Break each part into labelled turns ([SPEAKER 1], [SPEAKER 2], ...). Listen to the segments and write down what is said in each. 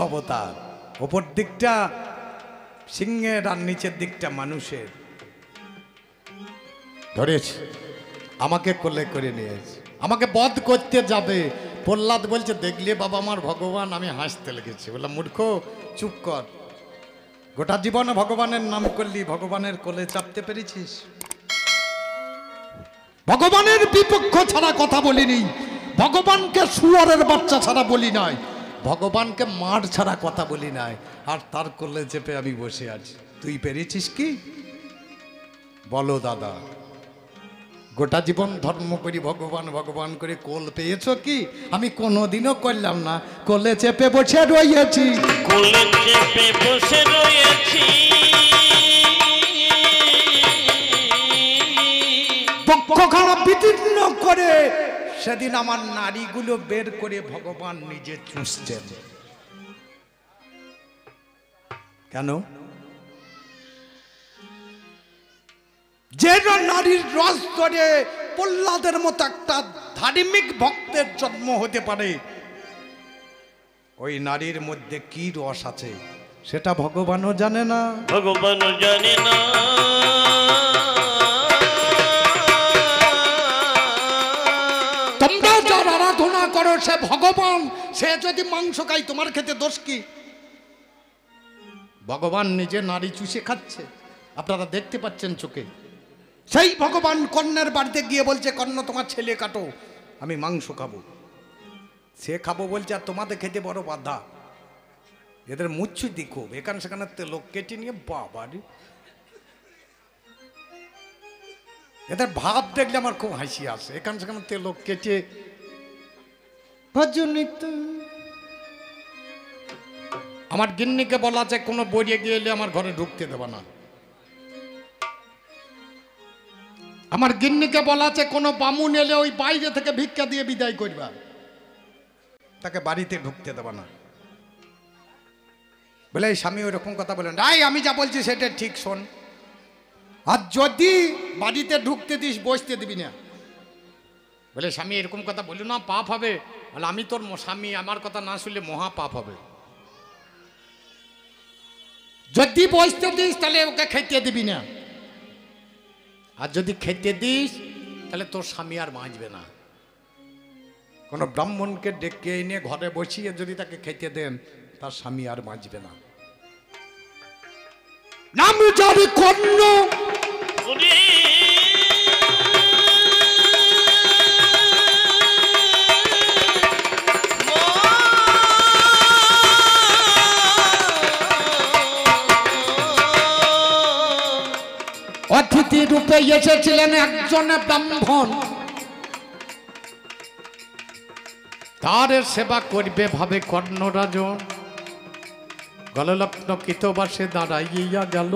[SPEAKER 1] অবতার, ওপর দিকটা সিংহের আর নিচের দিকটা মানুষের। ধরেছে, আমাকে কোলে করে নিয়েছে, আমাকে বধ করতে যাবে। প্রহ্লাদ বলছে, দেখলে বাবা আমার ভগবান। আমি হাসতে লেগেছি, বললাম মূর্খ চুপ কর, গোটা জীবনে ভগবানের নাম করলি, ভগবানের কোলে চাপতে পেরেছিস? ভগবানের বিপক্ষ ছাড়া কথা বলিনি, ভগবানকে শুয়োরের বাচ্চা ছাড়া বলি নাই, ভগবানকে মাঠ ছাড়া কথা বলি নাই, আর তার কোলে চেপে আমি বসে আছি। তুই পেরেছিস কি? বলো দাদা, গোটা জীবন ধর্ম করি, ভগবান ভগবান করে কোল পেয়েছ কি? আমি কোনোদিনও করলাম না, কোলে চেপে বসে রয়েছি,
[SPEAKER 2] কোলে চেপে বসে রয়েছি।
[SPEAKER 1] পক্ষখানা বিদীর্ণ করে সেদিন আমার নারীগুলো বের করে ভগবান নিজে চুষছেন। কেন? যে নারীর রস ধরে প্রহ্লাদের মতো একটা ধার্মিক ভক্তের জন্ম হতে পারে, ওই নারীর মধ্যে কি রস আছে সেটা ভগবানও জানে না,
[SPEAKER 2] ভগবানও জানে না।
[SPEAKER 1] তোমরা যার আরাধনা করো সে ভগবান, সে যদি মাংস খাই তোমার খেতে দোষ কি? ভগবান নিজে নারী চুষে খাচ্ছে, আপনারা দেখতে পাচ্ছেন চোখে। সেই ভগবান কন্যার বাড়িতে গিয়ে বলছে, কন্যা তোমার ছেলে কাটো, আমি মাংস খাবো। সে খাবো বলছে, আর তোমাদের খেতে বড় বাধা। এদের মুচ্ছু দেখো, এখানে সেখানে লোক কেটে নিয়ে, বাবারে এদের ভাব দেখলে আমার খুব হাসি আসে। এখানে সেখানে লোক কেটে আমার গিন্নিকে বলা আছে কোনো বইয়ে গেলে আমার ঘরে ঢুকতে দেবা না। আমার গিন্নিকে বলা আছে কোনো বামুন এলে ওই বাইরে থেকে ভিক্ষা দিয়ে বিদায় করবা, তাকে বাড়িতে ঢুকতে দেবা না। বলে এই স্বামী ওই রকম কথা বলেন, রাই আমি যা বলছি সেটা ঠিক শোন, আর যদি বাড়িতে ঢুকতে দিস বসতে দিবি না। বলে স্বামী এরকম কথা বলি না, পাপ হবে। বলে আমি তোর স্বামী, আমার কথা না শুনলে মহা পাপ হবে। যদি বসতে দিস তাহলে ওকে খেতে দিবি না, আর যদি খেতে দিস তাহলে তোর স্বামী আর বাঁচবে না। কোনো ব্রাহ্মণকে ডেকে এনে ঘরে বসিয়ে যদি তাকে খেতে দেন, তার স্বামী আর বাঁচবে না। নাম যার কর্ণ অতিথি রূপে এসেছিলেন একজন ব্রাহ্মণ, তার সেবা করবে ভাবে কর্ণরাজন। গললগ্ন কৃতবাসে দাঁড়াইয়া গেল,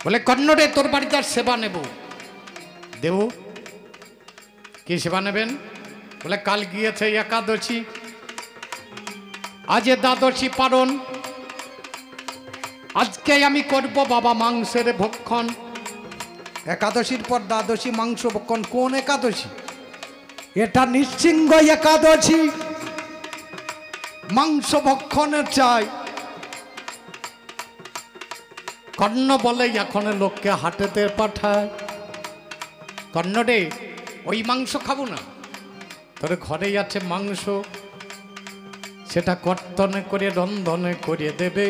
[SPEAKER 1] বলে কর্ণরে তোর বাড়িতে আর সেবা নেব। দেব, কি সেবা নেবেন? বলে কাল গিয়েছে একাদশী, আজ দ্বাদশী পারণ, আজকে আমি করব বাবা মাংসের ভক্ষণ। একাদশীর পর দ্বাদশী মাংস ভক্ষণ, কোন একাদশী? এটা নৃসিংহ একাদশী, মাংস ভক্ষণের চাই। কর্ণ বলে এখন লোককে হাটেতে পাঠায়, কর্ণ রে ওই মাংস খাবো না, তোর ঘরেই আছে মাংস, সেটা কর্তনে করে রন্ধনে করে দেবে।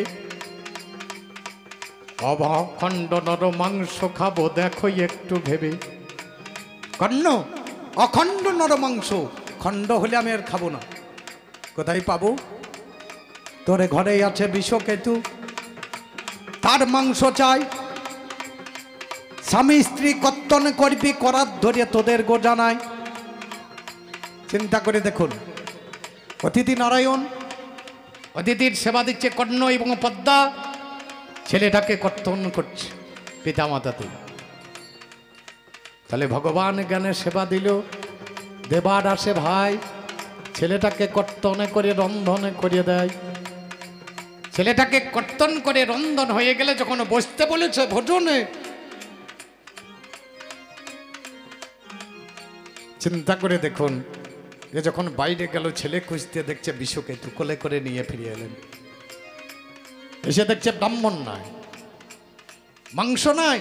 [SPEAKER 1] অখণ্ড নর মাংস খাবো দেখো একটু ভেবে। কর্ণ অখণ্ড নর মাংস, খণ্ড হলে আমি আর খাবো না। কোথায় পাবো? তোরে ঘরেই আছে বিষকেতু, তার মাংস চাই। স্বামী স্ত্রী কর্তন করবি, করার ধরে তোদের গো জানাই। চিন্তা করে দেখুন, অতিথি নারায়ণ অতিথির সেবা দিচ্ছে কর্ণ এবং পদ্মা, ছেলেটাকে কর্তন করছে পিতা মাতাতে। তাহলে ভগবান জ্ঞানে সেবা দিল, দেবার আসে ভাই, ছেলেটাকে কর্তনে করে রন্ধনে করিয়ে দেয়। ছেলেটাকে কর্তন করে রন্ধন হয়ে গেলে যখন বসতে বলেছে ভোজনে, চিন্তা করে দেখুন এ যখন বাইরে গেল ছেলে খুঁজতে দেখছে বিশ্বকে একটু কোলে করে নিয়ে ফিরে এলেন। এসে দেখছে ব্রাহ্মণ নাই, মাংস নাই।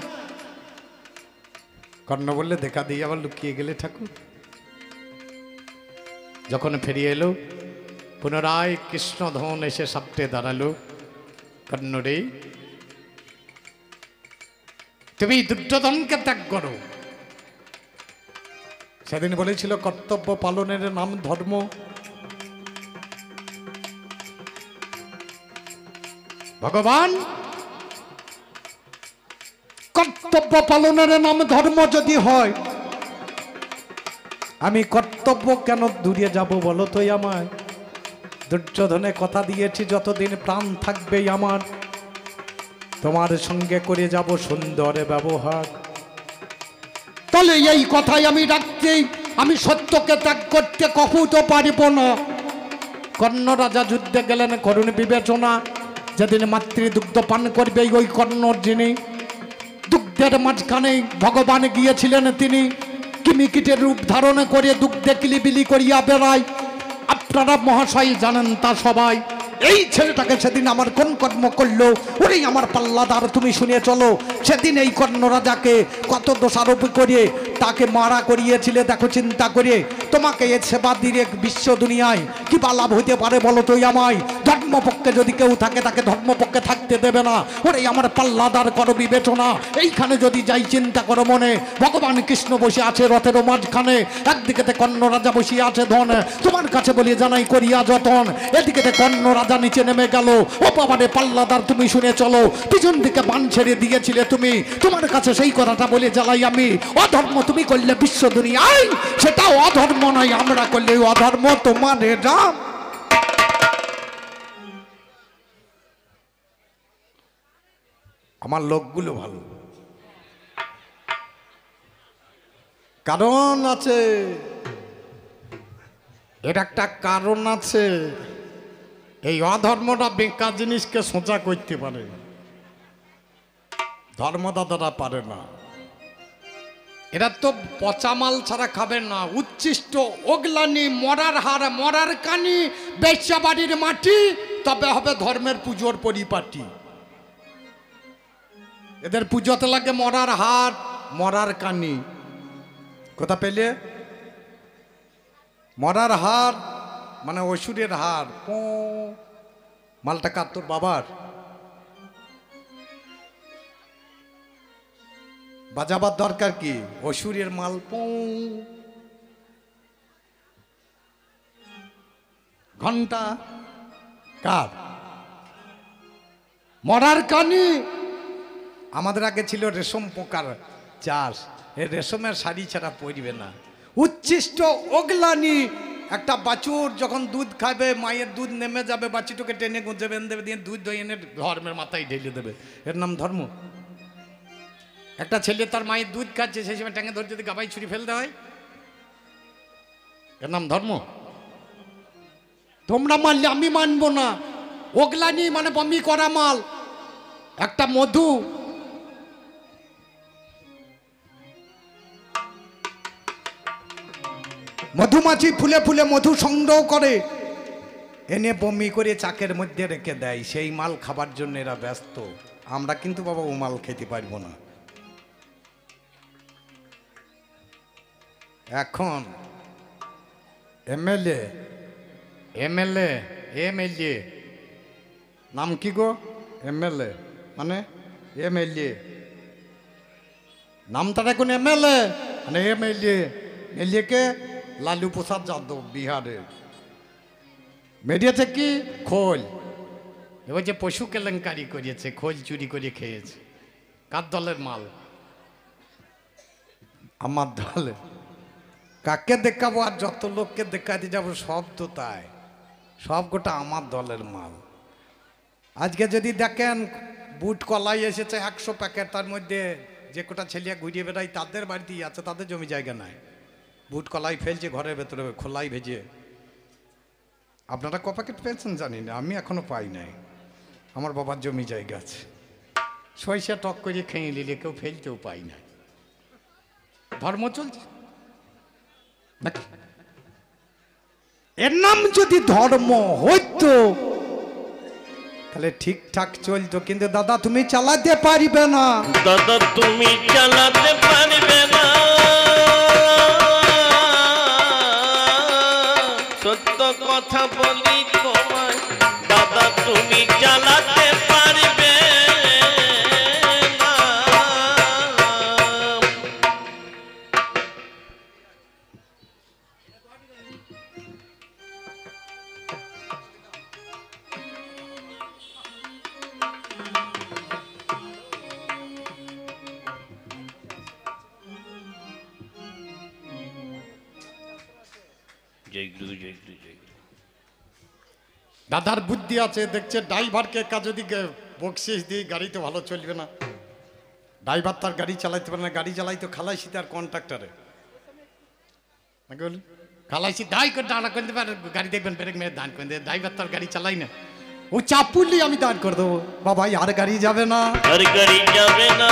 [SPEAKER 1] কর্ণ বললে দেখা দিয়ে আবার লুকিয়ে গেলে ঠাকুর। যখন ফিরিয়ে এলো পুনরায় কৃষ্ণধন এসে সাপটে দাঁড়ালো। কর্ণ রে, তুমি দুর্যোধনকে ত্যাগ করো। সেদিন বলেছিল কর্তব্য পালনের নাম ধর্ম। ভগবান, কর্তব্য পালনের নাম ধর্ম যদি হয়, আমি কর্তব্য কেন দূরে যাব বলো তো আমায়? দুর্যোধনে কথা দিয়েছি যতদিন প্রাণ থাকবে আমার, তোমার সঙ্গে করে যাব সুন্দর ব্যবহার। তাহলে এই কথাই আমি রাখছি, আমি সত্যকে ত্যাগ করতে কখনো পারিব না। কর্ণ রাজা যুদ্ধে গেলেন করুণ বিবেচনা। যেদিন মাতৃদুগ্ধ পান করবে ওই কর্ণর যিনি, দুগ্ধের মাঝখানে ভগবান গিয়েছিলেন তিনি। কিমিকিটের রূপ ধারণ করে দুগ্ধে কিলিবিলি করিয়া বেড়ায়। আপনারা মহাশয় জানেন তা সবাই। এই ছেলেটাকে সেদিন আমার কোন কর্ম করলো, ওরেই আমার পাল্লাদার তুমি শুনে চলো। সেদিন এই কর্ণ রাজাকে কত দোষারোপ করে তাকে মারা করিয়েছিলে, দেখো চিন্তা করে। তোমাকে এ সেবা দিয়ে বিশ্ব দুনিয়ায় কি বা লাভ হইতে পারে বলো তো আমায়? ধর্মপক্ষে যদি কেউ থাকে তাকে ধর্মপক্ষে থাকতে দেবে না। ওরে আমার পাল্লাদার করো বিবেচনা। এইখানে যদি যাই চিন্তা করো মনে, ভগবান কৃষ্ণ বসে আছে রথের মাঝখানে, একদিকেতে কর্ণ রাজা বসিয়ে আছে ধন। তোমার কাছে বলি জানাই করিয়া যতন, এদিকেতে কর্ণ রাজা নিচে নেমে গেল। ও বাবারে পাল্লাদার তুমি শুনে চলো, পিছন দিকে বান ছেড়ে দিয়েছিলে তুমি। তোমার কাছে সেই কথাটা বলে জ্বালাই আমি। অধর্ম তুমি করলে বিশ্ব দুনিয়ায়, সেটাও অধর্ম নয়। আমরা করলে অধর্ম তোমার রাম। আমার লোকগুলো ভালো, কারণ আছে, এর একটা কারণ আছে। এই অধর্মটা বেকার জিনিসকে সোজা করতে পারে, ধর্মদাদারা পারে না। এরা তো পচা মাল ছাড়া খাবে না। উচ্ছিষ্ট ওগলানি, মরার হার, মরার কানি, বেশ্যা বাড়ির মাটি, তবে হবে ধর্মের পুজোর পরিপাটি। এদের পুজোতে লাগে মরার হার, মরার কানি। কোথা পেলে? মরার হার মানে অসুরের হার। মালটা কার? তোর বাবার। বাজাবার দরকার কি? অসুরের মাল। ঘন্টা কার? মরার কানি। আমাদের আগে ছিল রেশম পোকার চাষ, এই রেশমের শাড়ি ছাড়া পরবে না। উচ্ছিষ্ট ওগলানি, একটা বাছুর যখন দুধ খাবে, মায়ের দুধ নেমে যাবে, বাছুরটাকে টেনে গুঁজে বেঁধে দেবে, দিয়ে দুধ দই এনে ধর্মের মাথায় ঢেলে দেবে। এর নাম ধর্ম? একটা ছেলে তার মায়ের দুধ খাচ্ছে, সেই সময় ট্যাঙে ধরে যদি গাবাই ছুরি ফেলতে হয়, এর নাম ধর্ম? তোমরা মানলে আমি মানবো না। ওগলানি মানে বমি করা মাল। একটা মধু, মধুমাছি ফুলে ফুলে মধু সংগ্রহ করে, এনে বমি করে চাকের মধ্যে রেখে দেয়। সেই মাল খাবার জন্য এরা ব্যস্ত। আমরা কিন্তু বাবা ও মাল খেতে পারবো না। এখন এমএলএ এমএলএ এমএলএ নাম কি গো? এমএলএ মানে এমএলএ নামটা এখন এমএলএ মানে এমএলএ। এমএলএ কে? লালু প্রসাদ যাদব, বিহারের। মেডিয়াতে কি? খোল। এবার যে পশু কেলেঙ্কারি করিয়েছে, খোল চুরি করে খেয়েছে। কার দলের মাল? আমার দলে। কাকে দেখাবো আর যত লোককে দেখাতে যাবো সব তো তাই, সব গোটা আমার দলের মাল। আজকে যদি দেখেন বুট কলাই এসেছে 100 প্যাকেট, তার মধ্যে যে কোটা ছেলিয়া ঘুরিয়ে বেড়াই তাদের বাড়িতেই আছে, তাদের জমি জায়গা নাই। বুট কলাই ফেলছে ঘরের ভেতরে খোলাই ভেজে। আপনারা ক প্যাকেট পেয়েছেন জানি না, আমি এখনো পাই নাই। আমার বাবার জমি জায়গা আছে, সইসা টক করে খেয়ে নিলে কেউ ফেলতেও পাই না। ধর্ম চলছে নাকি? এর নাম যদি ধর্ম হইতো তাহলে ঠিকঠাক চলতো, কিন্তু দাদা তুমি চালাতে পারবে না।
[SPEAKER 2] দাদা তুমি চালাতে পারবে না, সত্য কথা বলি তোমায়, দাদা তুমি চালাতে পারবে না। জয় গুরু, জয় গুরু, জয় গুরু।
[SPEAKER 1] দাদার বুদ্ধি আছে, দেখছে ড্রাইভারকে কাজ যদি বকশিস দিয়ে গাড়ি তো ভালো চলবে না। ড্রাইভার তার গাড়ি চালাইতে পারে না, গাড়ি চালাই তো খালাইছি তার কন্ট্রাক্টরে। খালাইছি দায় করে দাঁড়া করে দেবে, গাড়ি দেখবেন ব্রেক মেরে দাঁড় করে দেবে, ড্রাইভার তার গাড়ি চালাই না, ও চাপুলি আমি দাঁড় করে দেবো, বাবা আর গাড়ি যাবে না,
[SPEAKER 2] আর গাড়ি যাবে না।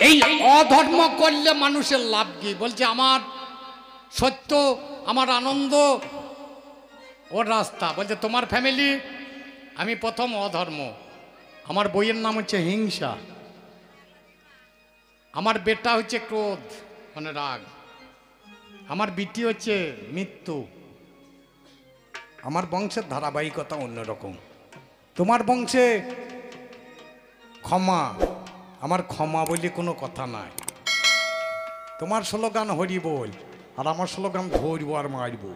[SPEAKER 1] এই অধর্ম করলে মানুষের লাভ কি? বলছে আমার সত্য, আমার আনন্দ, ওর রাস্তা। বলছে তোমার ফ্যামিলি, আমি প্রথম অধর্ম, আমার বইয়ের নাম হচ্ছে হিংসা, আমার বেটা হচ্ছে ক্রোধ মানে রাগ, আমার বিটি হচ্ছে মৃত্যু, আমার বংশের ধারাবাহিকতা অন্যরকম, তোমার বংশে ক্ষমা, আমার ক্ষমা বলে কোনো কথা নাই, তোমার স্লোগান হরি বল আর আমার স্লোগান ধরবো আর মারবো,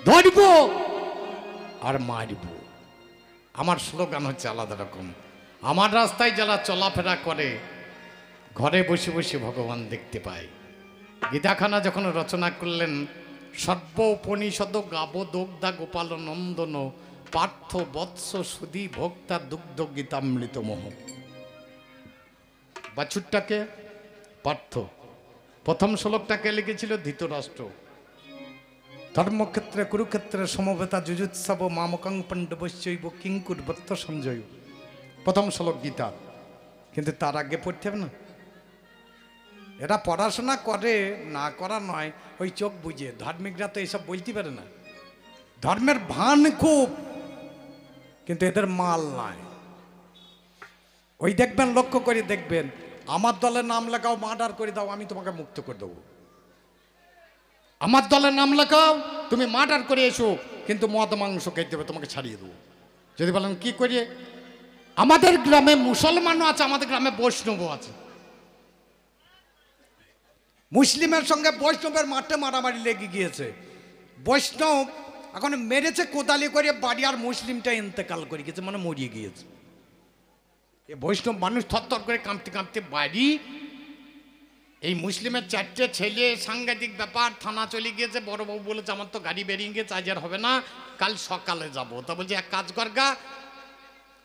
[SPEAKER 1] ধরবো আর মারবো। আমার স্লোগান হচ্ছে আলাদা রকম। আমার রাস্তায় যারা চলাফেরা করে ঘরে বসে বসে ভগবান দেখতে পায়। গীতাখানা যখন রচনা করলেন, সর্ব উপনিষদ গাবদগ্ধা গোপাল নন্দন পার্থ বৎস সুধী ভোক্তা দুগ্ধ গীতামৃত মোহ। বাছুরটাকে পার্থ, প্রথম শ্লোকটাকে লিখেছিল ধৃতরাষ্ট্র। ধর্মক্ষেত্রে কুরুক্ষেত্রে সমবেতা যুজুৎসব মামকং পাণ্ডবস্যৈব কিঙ্কুর বত্ত সঞ্জয়, প্রথম শ্লোক গীতা। কিন্তু তার আগে পড়তে হবে না, এরা পড়াশোনা করে না করা নয়, ওই চোখ বুঝে। ধার্মিকরা তো এইসব বলতে পারে না, ধর্মের ভান খুব, কিন্তু এদের মাল নাই। ওই দেখবেন, লক্ষ্য করে দেখবেন, আমার দলের নাম লেখাও, মার্ডার করে দাও, আমি তোমাকে মুক্ত করে দেবো। আমার দলের নাম লেখাও, তুমি মার্ডার করে এসো, কিন্তু মদ মাংস খেতে হবে, তোমাকে ছাড়িয়ে দেবো। যদি বলেন কি করিয়ে, আমাদের গ্রামে মুসলমানও আছে, আমাদের গ্রামে বৈষ্ণবও আছে। মুসলিমের সঙ্গে বৈষ্ণবের মাঠে মারামারি লেগে গিয়েছে। বৈষ্ণব এখন মেরেছে কোদালি করে বাড়ি, আর মুসলিমটা ইন্তেকাল করে গেছে, মানে মরিয়ে গিয়েছে। এ বৈষ্ণব মানুষ থরথর করে কাঁপতে কাঁপতে বাড়ি, এই মুসলিমের 4টে ছেলে, সাংঘাতিক ব্যাপার, থানা চলে গিয়েছে। বড়বাবু বলেছে আমার তো গাড়ি বেরিয়ে গেছে, আজ আর হবে না, কাল সকালে যাব। তা বলছে এক কাজ কর গা,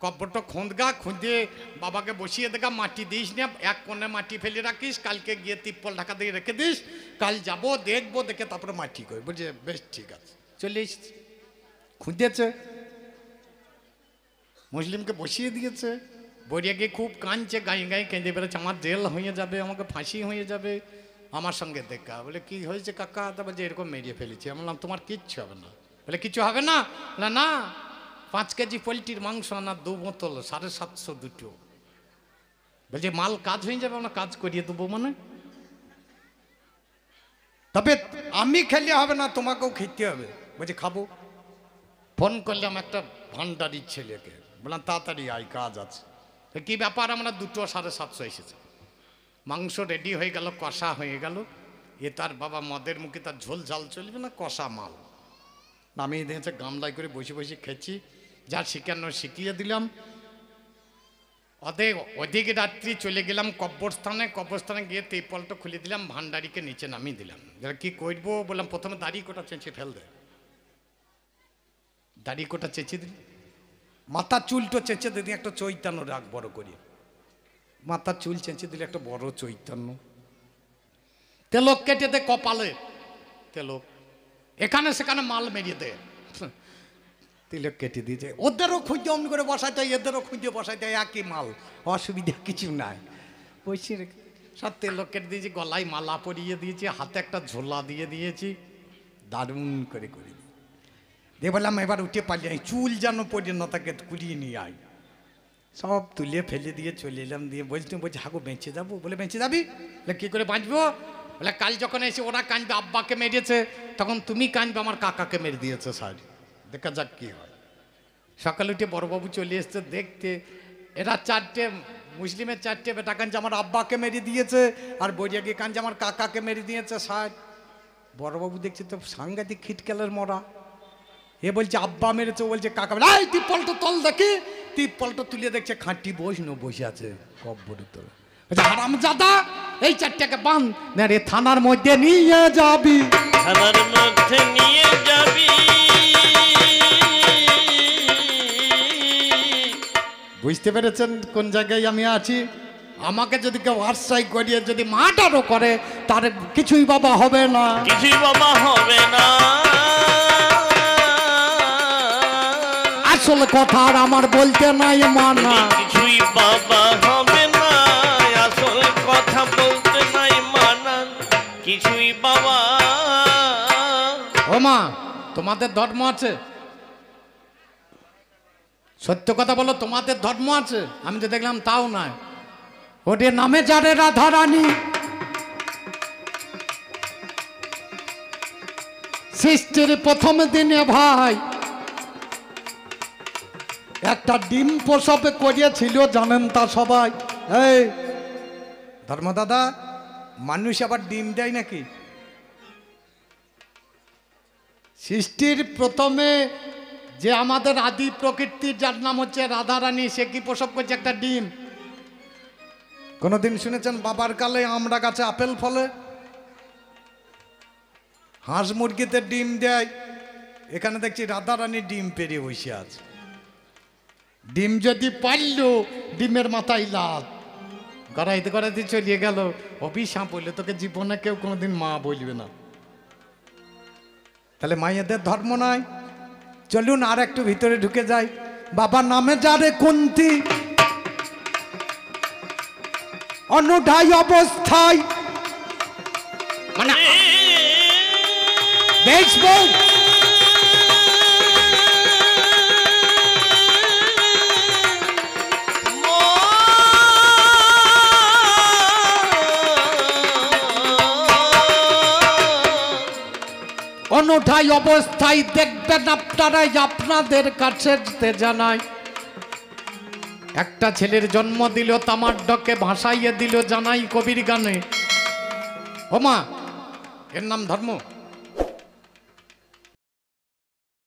[SPEAKER 1] কব্বরটা খুঁদগা, খুঁজে বাবাকে বসিয়ে দেখা, মাটি দিস না, এক কোণে মাটি ফেলে রাখিস, কালকে গিয়ে তিপ্পল ঢাকা দিয়ে রেখে দিস, কাল যাব দেখবো, দেখে তারপরে মাটি করি। বলছে বেশ ঠিক আছে। চলে এসেছি, খুঁজেছে, মুসলিমকে বসিয়ে দিয়েছে। বরিয়া গিয়ে খুব কাঁদছে, গায়ে গায়ে কেঁদে বেড়েছে, আমার জেল হয়ে যাবে, আমাকে ফাঁসি হয়ে যাবে, আমার সঙ্গে দেখা। বলে কি হয়েছে কাকা? তা বলছে এরকম মেরিয়ে ফেলেছি। আমি বললাম তোমার কিচ্ছু হবে না। বলে কিছু হবে না? না না, 5 কেজি পোলট্রির মাংস আনা, 2 বোতল, 750 দুটো। বলছে মাল কাজ হয়ে যাবে, আমরা কাজ করিয়ে দেবো। মানে তবে আমি খেলে হবে না, তোমাকেও খেতে হবে। বলছে খাবো। ফোন করলাম একটা ভান্ডারির ছেলেকে, বললাম তাড়াতাড়ি আয়, কাজ আছে। কি ব্যাপার? আমরা 2টো 750 এসেছে। মাংস রেডি হয়ে গেল, কষা হয়ে গেল। এ তার বাবা মদের মুখে তার ঝোল ঝাল চলবে না, কষা মাল নামিয়ে দিয়েছে, গামলায় করে বসে বসে খেয়েছি। যা শিখানো শিখিয়ে দিলাম। ওদিকে রাত্রি চলে গেলাম কবরস্থানে। কবরস্থানে গিয়ে তিরপলটা খুলে দিলাম, ভান্ডারিকে নিচে নামিয়ে দিলাম। কি করবো? বললাম প্রথমে দাড়ি কোটা চেঁচে ফেল দে। দাড়ি কোটা চেঁচে দিল, মাথার চুলটো চেঁচে দিলি একটা চৈতন্য রাখ বড় করে। মাথার চুল চেঁচে দিলে একটা বড় চৈতন্য। তেলক কেটে দে কপালে, তেলক এখানে সেখানে মাল মেরিয়ে দে। তিলক কেটে দিয়েছে। ওদেরও খুঁজে অমনি করে বসাইতে হয়, এদেরও খুঁজে বসাইতে হয়, একই মাল, অসুবিধা কিছু নাই। বসে রেখে সাথে লোকের দিয়েছি, গলায় মালা পরিয়ে দিয়েছি, হাতে একটা ঝোলা দিয়ে দিয়েছি, দারুণ করে করে দিয়ে বললাম এবার উঠে পালিয়ে আয়, চুল যেন পড়ে না তাকে কুড়িয়ে নিয়ে আয়। সব তুলে ফেলে দিয়ে চলে এলাম। দিয়ে বলছি হাগো বেঁচে যাবো? বলে বেঁচে যাবি? বলে কী করে বাঁচবো? বলে কাল যখন এসে ওরা কাঁদবে আব্বাকে মেরেছে, তখন তুমি কাঁদবে আমার কাকাকে মেরে দিয়েছে স্যার, দেখা যাক কী হয়। সকালে উঠে বড়বাবু চলে এসছে দেখতে, এরা চারটে মুসলিমের চারটে বেটা কাঁদছে আমার আব্বাকে মেরে দিয়েছে, আর বৈরাগী কাঁদছে আমার কাকাকে মেরে দিয়েছে স্যার। বড়বাবু দেখছে তো সাংঘাতিক খিটকেলের মরা। এ বলছে আব্বা মেরেছে, ও বলছে কাকা। এই তিপ্পলটা তল দেখি, তিপ্পলটা তুলে দেখছে খাঁটি বসে আছে কব্বরের তলে। হারামজাদা, এই চারটাকে বাঁধ না রে, থানার মধ্যে নিয়ে যাবি,
[SPEAKER 2] থানার মধ্যে নিয়ে যাবি।
[SPEAKER 1] বুঝতে পেরেছেন কোন জায়গায় আমি আছি? আমাকে যদি কেউ আশ্রয় করিয়ে যদি মাটারও করে, তার কিছুই বাবা হবে না,
[SPEAKER 2] কিছুই বাবা হবে না।
[SPEAKER 1] আসল কথা আর আমার বলতে নাই মানা,
[SPEAKER 2] কিছুই বাবা হবে না, আসল কথা বলতে নাই মানা, কিছুই বাবা।
[SPEAKER 1] ও মা, তোমাদের ধর্ম আছে? সত্য কথা বলো, তোমাদের ধর্ম আছে? আমি তো দেখলাম তাও নয়। ওদের নামে যারে রাধা রানী, সৃষ্টির প্রথম দিনে ভাই একটা ডিম প্রসবে করিয়েছিল, জানেন তা সবাই? এই ধর্মদাদা, মানুষ আবার ডিম দেয় নাকি? সৃষ্টির প্রথমে যে আমাদের আদি প্রকৃতির যার নাম হচ্ছে রাধারানী, সে কি প্রসব করছে? একটা ডিম। কোনদিন শুনেছেন বাবার কালে আমরা গাছে আপেল ফলে? হাঁস মুরগিতে ডিম দেয়, এখানে দেখছি রাধারানী ডিম পেরিয়ে বসে আছে। ডিম যদি পারল, ডিমের মাথায় লাল গড়াইতে গড়াইতে চলিয়ে গেল। অভিশাপ বললে তোকে জীবনে কেউ কোনোদিন মা বলবে না। তাহলে মায়েদের ধর্ম নয়। চলুন আর একটু ভিতরে ঢুকে যাই। বাবার নামে যারে কুন্তি, অনুধায় অবস্থায় মানে বেশ বউ অনুঠাই অবস্থায় দেখবেন আপনারাই, আপনাদের কাছে জানাই। একটা ছেলের জন্ম দিল, তামার ডকে ভাসাইয়ে দিল, জানাই কবির গানে। ও মা, এর নাম ধর্ম?